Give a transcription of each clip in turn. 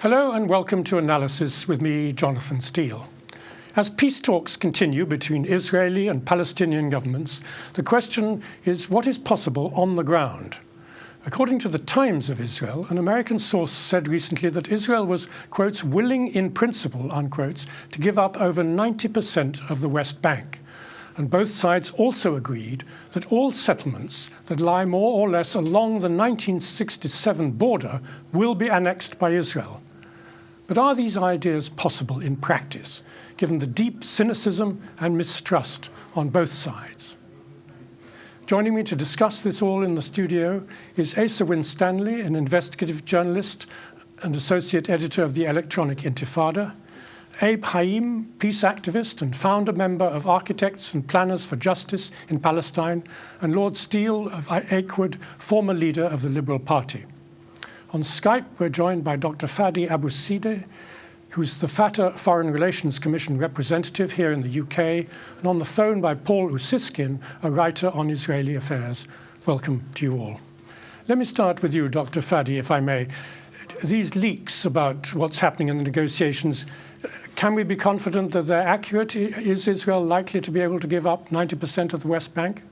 Hello and welcome to Analysis with me, Jonathan Steele. As peace talks continue between Israeli and Palestinian governments, the question is what is possible on the ground? According to the Times of Israel, an American source said recently that Israel was, quotes, willing in principle, unquotes, to give up over 90% of the West Bank. And both sides also agreed that all settlements that lie more or less along the 1967 border will be annexed by Israel. But are these ideas possible in practice, given the deep cynicism and mistrust on both sides? Joining me to discuss this all in the studio is Asa Winstanley, an investigative journalist and associate editor of the Electronic Intifada, Abe Haim, peace activist and founder member of Architects and Planners for Justice in Palestine, and Lord Steele of Achewood, former leader of the Liberal Party. On Skype, we're joined by Dr. Fadi Abousideh, who's the Fatah Foreign Relations Commission representative here in the UK, and on the phone by Paul Usiskin, a writer on Israeli affairs. Welcome to you all. Let me start with you, Dr. Fadi, if I may. These leaks about what's happening in the negotiations, can we be confident that they're accurate? Is Israel likely to be able to give up 90% of the West Bank?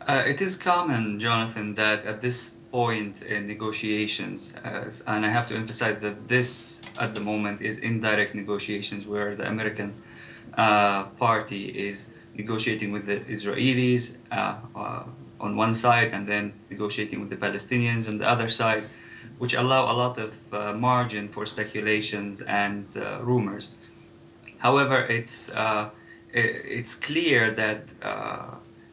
It is common, Jonathan, that at this point in negotiations, and I have to emphasize that this, at the moment, is indirect negotiations where the American party is negotiating with the Israelis on one side and then negotiating with the Palestinians on the other side, which allow a lot of margin for speculations and rumors. However, it's clear that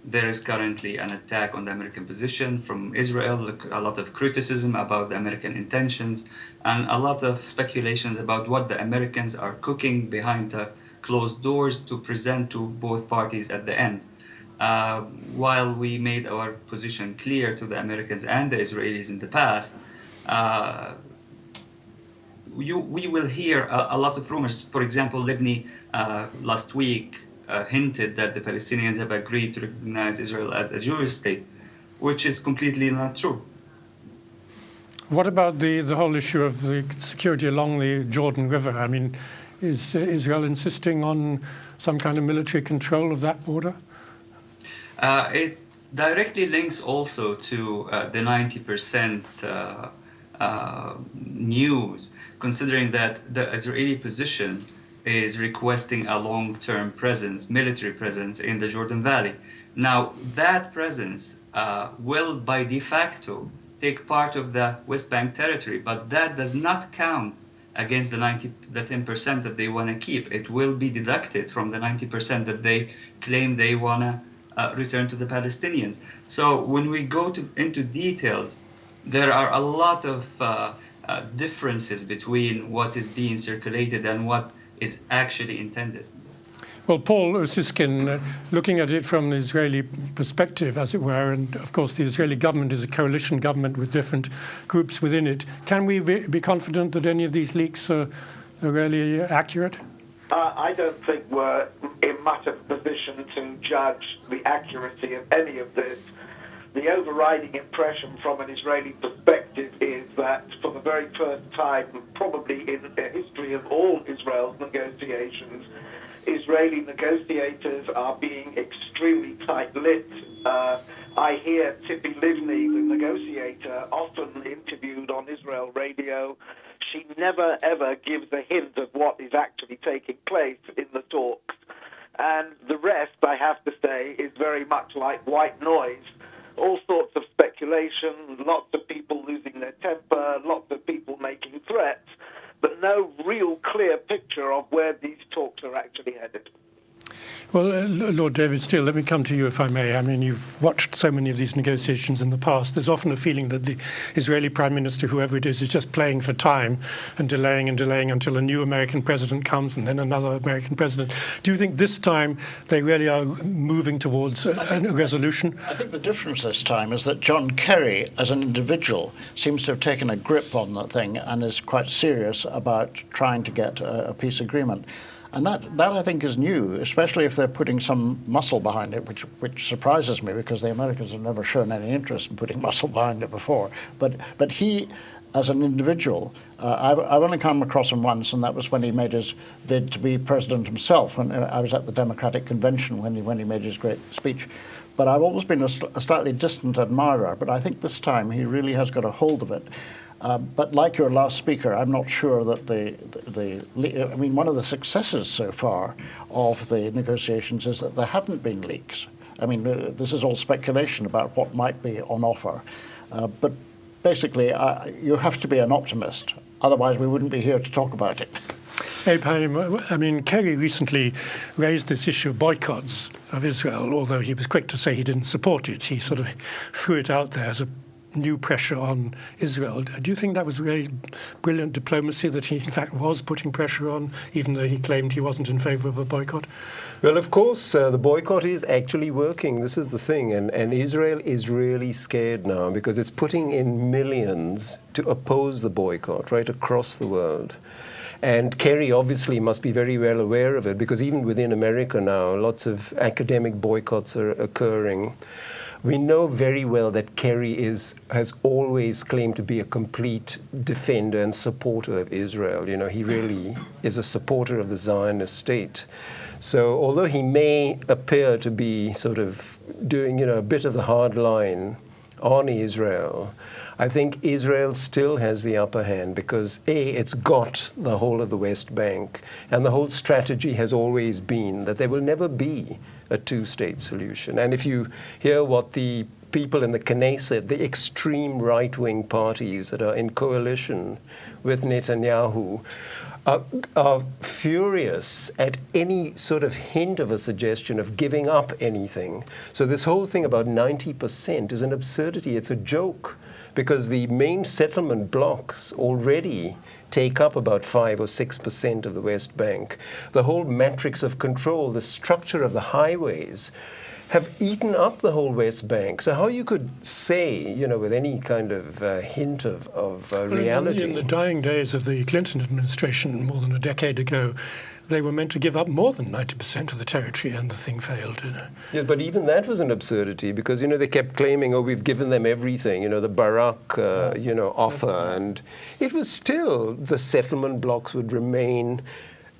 there is currently an attack on the American position from Israel, a lot of criticism about the American intentions, and a lot of speculations about what the Americans are cooking behind the closed doors to present to both parties at the end. While we made our position clear to the Americans and the Israelis in the past, we will hear a lot of rumors. For example, Libni last week hinted that the Palestinians have agreed to recognize Israel as a Jewish state, which is completely not true. What about the whole issue of the security along the Jordan River? I mean, is Israel insisting on some kind of military control of that border? It directly links also to the 90% news, considering that the Israeli position is requesting a long-term presence, military presence in the Jordan Valley. Now, that presence will by de facto take part of the West Bank territory, but that does not count against the 10% that they want to keep. It will be deducted from the 90% that they claim they want to return to the Palestinians. So when we go into details, there are a lot of differences between what is being circulated and what is actually intended. Well, Paul Usiskin, looking at it from the Israeli perspective, as it were, and of course the Israeli government is a coalition government with different groups within it, can we be confident that any of these leaks are really accurate? I don't think we're in much of a position to judge the accuracy of any of this. The overriding impression from an Israeli perspective is that for the very first time, probably in the history of all Israel's negotiations, Israeli negotiators are being extremely tight-lipped. I hear Tzipi Livni, the negotiator, often interviewed on Israel radio. She never, ever gives a hint of what is actually taking place in the talks. And the rest, I have to say, is very much like white noise. All sorts of speculation, lots of people losing their temper, lots of people making threats, but no real clear picture of where these talks are actually headed. Well, Lord David Steele, let me come to you if I may. I mean, you've watched so many of these negotiations in the past. There's often a feeling that the Israeli Prime Minister, whoever it is just playing for time and delaying until a new American president comes and then another American president. Do you think this time they really are moving towards a resolution? I think the difference this time is that John Kerry, as an individual, seems to have taken a grip on the thing and is quite serious about trying to get a peace agreement. And that I think is new, especially if they're putting some muscle behind it, which surprises me because the Americans have never shown any interest in putting muscle behind it before. But he, as an individual, I've only come across him once, and that was when he made his bid to be president himself. When I was at the Democratic Convention when he made his great speech. But I've always been a slightly distant admirer. But I think this time he really has got a hold of it. But like your last speaker, I'm not sure that I mean, one of the successes so far of the negotiations is that there haven't been leaks. I mean, this is all speculation about what might be on offer. But basically, you have to be an optimist. Otherwise, we wouldn't be here to talk about it. I mean, Kerry recently raised this issue of boycotts of Israel, although he was quick to say he didn't support it. He sort of threw it out there as a new pressure on Israel. Do you think that was really brilliant diplomacy, that he in fact was putting pressure on, even though he claimed he wasn't in favour of a boycott? Well, of course, the boycott is actually working. This is the thing. And Israel is really scared now because it's putting in millions to oppose the boycott right across the world. And Kerry obviously must be very well aware of it because even within America now, lots of academic boycotts are occurring. We know very well that Kerry has always claimed to be a complete defender and supporter of Israel. You know, he really is a supporter of the Zionist state. So although he may appear to be sort of doing, a bit of the hard line on Israel, I think Israel still has the upper hand because, A, it's got the whole of the West Bank, and the whole strategy has always been that there will never be a two-state solution. And if you hear what the people in the Knesset, the extreme right-wing parties that are in coalition with Netanyahu, are furious at any sort of hint of a suggestion of giving up anything. So this whole thing about 90% is an absurdity. It's a joke because the main settlement blocks already take up about 5 or 6% of the West Bank. The whole matrix of control, the structure of the highways, have eaten up the whole West Bank. So how you could say, with any kind of hint of reality... In the dying days of the Clinton administration, more than a decade ago, they were meant to give up more than 90% of the territory, and the thing failed. Yeah, but even that was an absurdity because, they kept claiming, we've given them everything, the Barak, offer. And it was still, the settlement blocks would remain.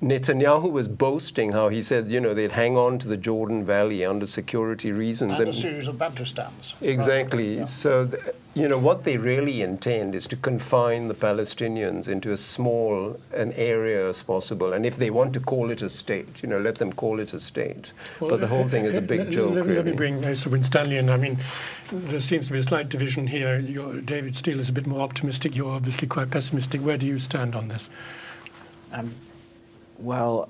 Netanyahu was boasting how he said, they'd hang on to the Jordan Valley under security reasons. And a series of Bantustans. Exactly. Yeah. So, what they really intend is to confine the Palestinians into as small an area as possible. And if they want to call it a state, let them call it a state. Well, but the whole thing is a big joke, really. Let me bring Sir Winstanley in. I mean, there seems to be a slight division here. David Steele is a bit more optimistic. You're obviously quite pessimistic. Where do you stand on this? Well,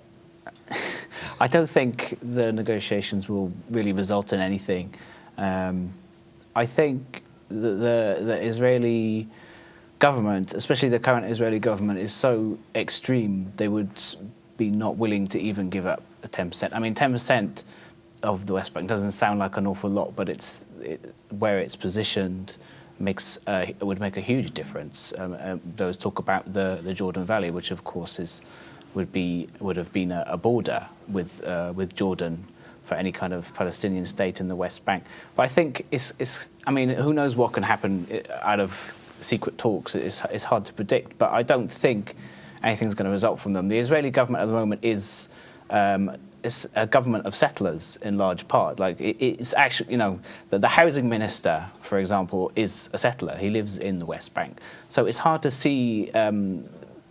I don't think the negotiations will really result in anything. I think the Israeli government, especially the current Israeli government, is so extreme they would be not willing to even give up a 10%. I mean, 10% of the West Bank doesn't sound like an awful lot, but where it's positioned would make a huge difference. There was talk about the Jordan Valley, which of course would have been a border with Jordan for any kind of Palestinian state in the West Bank. But I think I mean, who knows what can happen out of secret talks? It's hard to predict, but I don't think anything's going to result from them. The Israeli government at the moment is a government of settlers in large part. Like it's actually, the housing minister, for example, is a settler. He lives in the West Bank. So it's hard to see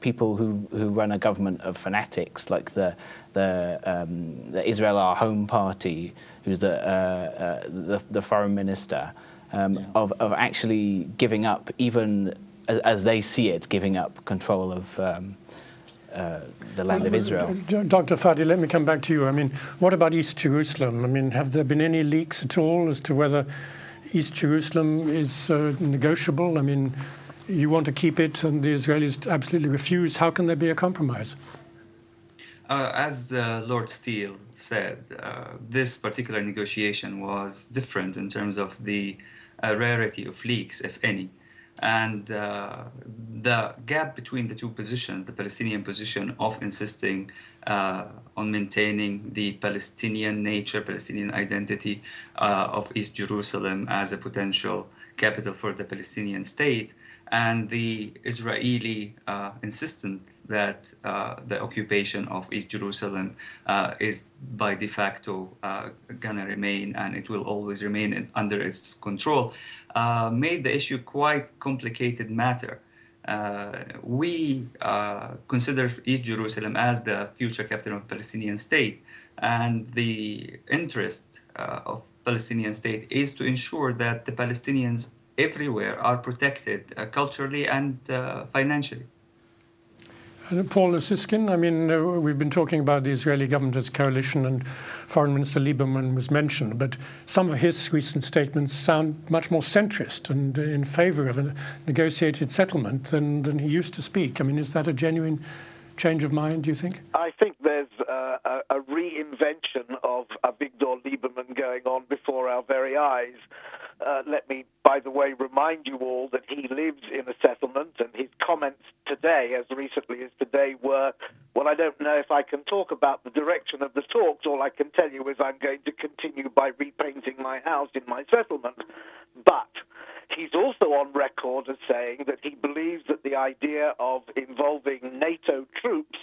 people who run a government of fanatics like the Israel Our Home Party, who's the foreign minister, of actually giving up, even as they see it, giving up control of the land of Israel. Dr. Fadi, let me come back to you. I mean, what about East Jerusalem? I mean, have there been any leaks at all as to whether East Jerusalem is negotiable? I mean, you want to keep it and the Israelis absolutely refuse. How can there be a compromise? As Lord Steele said, this particular negotiation was different in terms of the rarity of leaks, if any. And the gap between the two positions, the Palestinian position of insisting on maintaining the Palestinian nature, Palestinian identity of East Jerusalem as a potential capital for the Palestinian state, and the Israeli insistence that the occupation of East Jerusalem is by de facto gonna remain, and it will always remain under its control, made the issue quite complicated matter. We consider East Jerusalem as the future capital of the Palestinian state, and the interest of Palestinian state is to ensure that the Palestinians everywhere are protected culturally and financially. And Paul Lusiskin, I mean, we've been talking about the Israeli government as coalition, and Foreign Minister Lieberman was mentioned, but some of his recent statements sound much more centrist and in favor of a negotiated settlement than he used to speak. I mean, is that a genuine change of mind, do you think? I think there's a reinvention of Avigdor Lieberman going on before our very eyes. Let me, by the way, remind you all that he lives in a settlement, and his comments today, as recently as today, were, well, I don't know if I can talk about the direction of the talks. All I can tell you is I'm going to continue by repainting my house in my settlement. But he's also on record as saying that he believes that the idea of involving NATO troops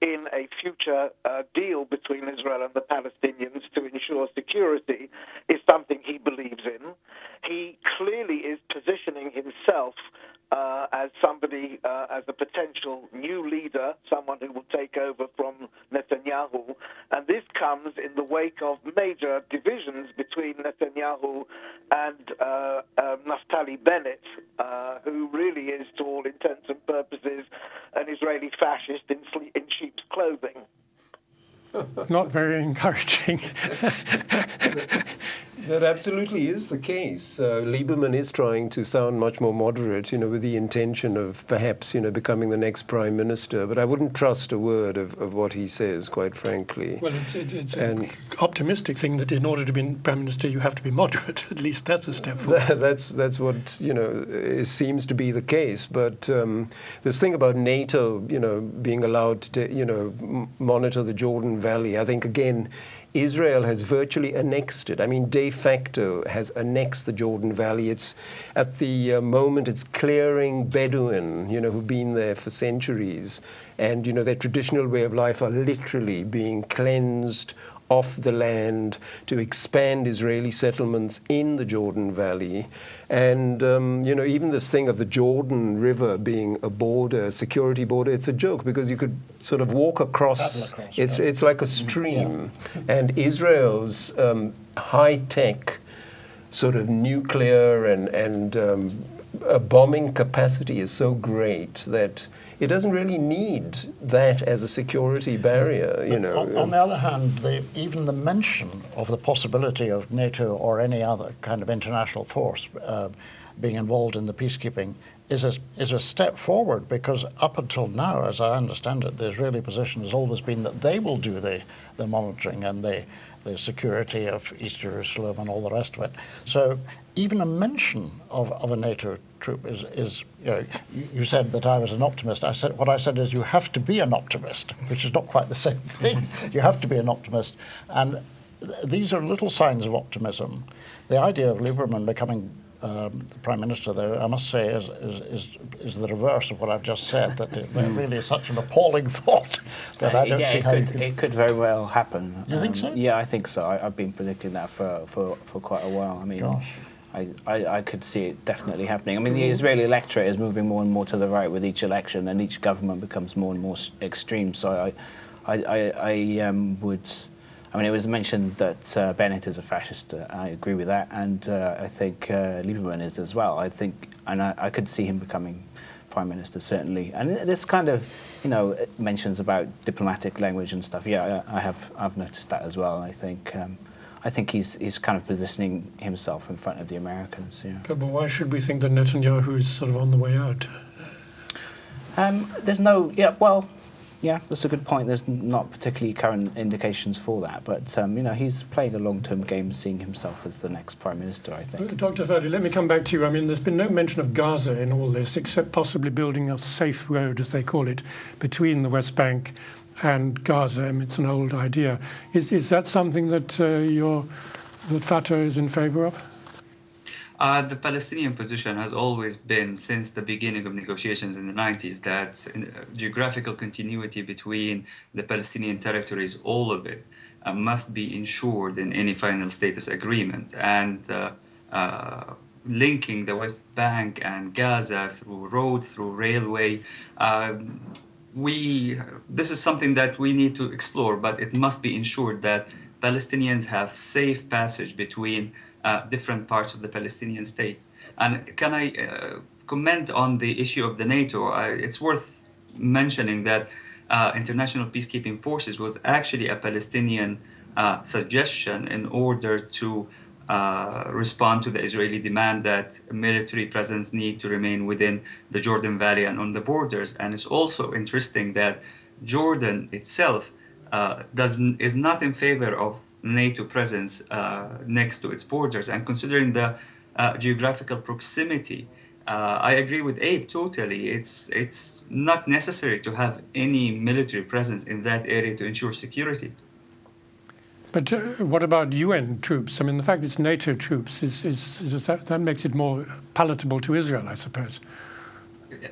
in a future deal between Israel and the Palestinians to ensure security is something he believes in. He clearly is positioning himself as somebody, as a potential new leader, someone who will take over from Netanyahu. And this comes in the wake of major divisions between Netanyahu and Naftali Bennett, who really is, to all intents and purposes, an Israeli fascist in sheep's clothing. Not very encouraging. That absolutely is the case. Lieberman is trying to sound much more moderate, with the intention of perhaps, becoming the next prime minister. But I wouldn't trust a word of what he says, quite frankly. Well, it's an optimistic thing that in order to be prime minister, you have to be moderate. At least that's a step forward. That's what, seems to be the case. But this thing about NATO, being allowed to, monitor the Jordan Valley, I think, again, Israel has virtually annexed it. I mean, de facto has annexed the Jordan Valley. It's at the moment it's clearing Bedouin, who've been there for centuries, and their traditional way of life are literally being cleansed off the land to expand Israeli settlements in the Jordan Valley. And, even this thing of the Jordan River being a border, a security border, it's a joke because you could sort of walk across. It's like a stream. Yeah. And Israel's high-tech sort of nuclear and bombing capacity is so great that it doesn't really need that as a security barrier, On the other hand, even the mention of the possibility of NATO or any other kind of international force being involved in the peacekeeping is a step forward, because up until now, as I understand it, the Israeli position has always been that they will do the monitoring and the security of East Jerusalem and all the rest of it. So even a mention of a NATO troop is you said that I was an optimist. What I said is you have to be an optimist, which is not quite the same thing. You have to be an optimist. And these are little signs of optimism. The idea of Lieberman becoming the Prime Minister, though, I must say, is the reverse of what I've just said, that it really is such an appalling thought that I don't see how it could very well happen. You think so? Yeah, I think so. I've been predicting that for quite a while. I mean, gosh. I could see it definitely happening. I mean, the Israeli electorate is moving more and more to the right with each election, and each government becomes more and more extreme. So I would... I mean, it was mentioned that Bennett is a fascist. I agree with that, and I think Lieberman is as well. I think, and I could see him becoming prime minister, certainly. And this kind of, mentions about diplomatic language and stuff. Yeah, I've noticed that as well. I think he's kind of positioning himself in front of the Americans. Yeah. But why should we think that Netanyahu is sort of on the way out? There's no. Yeah. Well. Yeah, that's a good point. There's not particularly current indications for that, but you know, he's playing a long-term game, seeing himself as the next prime minister, I think. Dr. Verdi, let me come back to you. I mean, there's been no mention of Gaza in all this, except possibly building a safe road, as they call it, between the West Bank and Gaza. I mean, it's an old idea. Is that something that that Fatah is in favour of? The Palestinian position has always been, since the beginning of negotiations in the 90s, that geographical continuity between the Palestinian territories, all of it, must be ensured in any final status agreement. And linking the West Bank and Gaza through road, through railway, this is something that we need to explore, but it must be ensured that Palestinians have safe passage between different parts of the Palestinian state. And can I comment on the issue of the NATO? It's worth mentioning that international peacekeeping forces was actually a Palestinian suggestion in order to respond to the Israeli demand that military presence need to remain within the Jordan Valley and on the borders. And it's also interesting that Jordan itself is not in favor of NATO presence next to its borders. And considering the geographical proximity, I agree with Abe totally. It's not necessary to have any military presence in that area to ensure security. But what about UN troops? I mean, the fact it's NATO troops, that makes it more palatable to Israel, I suppose.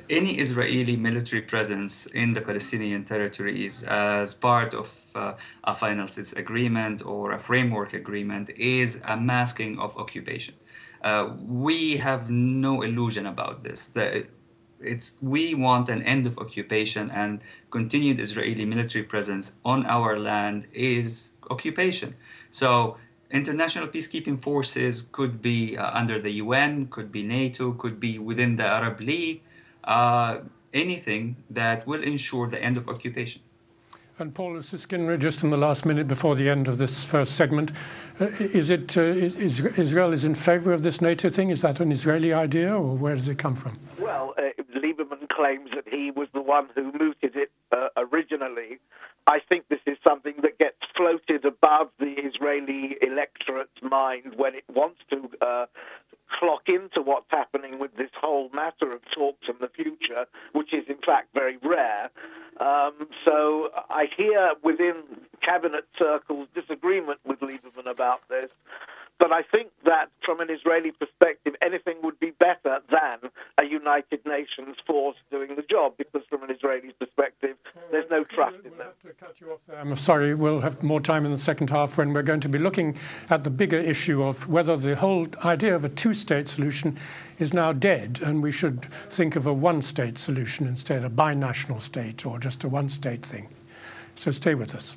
Any Israeli military presence in the Palestinian territories as part of a final status agreement or a framework agreement is a masking of occupation. We have no illusion about this. We want an end of occupation, and continued Israeli military presence on our land is occupation. So international peacekeeping forces could be under the UN, could be NATO, could be within the Arab League, anything that will ensure the end of occupation. And Paul Siskin, just in the last minute before the end of this first segment, is Israel is in favour of this NATO thing? Is that an Israeli idea, or where does it come from? Well, Lieberman claims that he was the one who mooted it originally. I think this is something that gets floated above the Israeli electorate's mind when it wants to clock into what's happening with this whole matter of talks in the future, which is in fact very rare. So I hear within cabinet circles disagreement with Lieberman about this, but I think that from an Israeli perspective, anything would be better than a United Nations force doing the job, because from an Israeli perspective, there's no trust in them. We'll have to cut you off there. I'm sorry, we'll have more time in the second half when we're going to be looking at the bigger issue of whether the whole idea of a two-state solution is now dead, and we should think of a one-state solution instead, a binational state or just a one-state thing. So stay with us.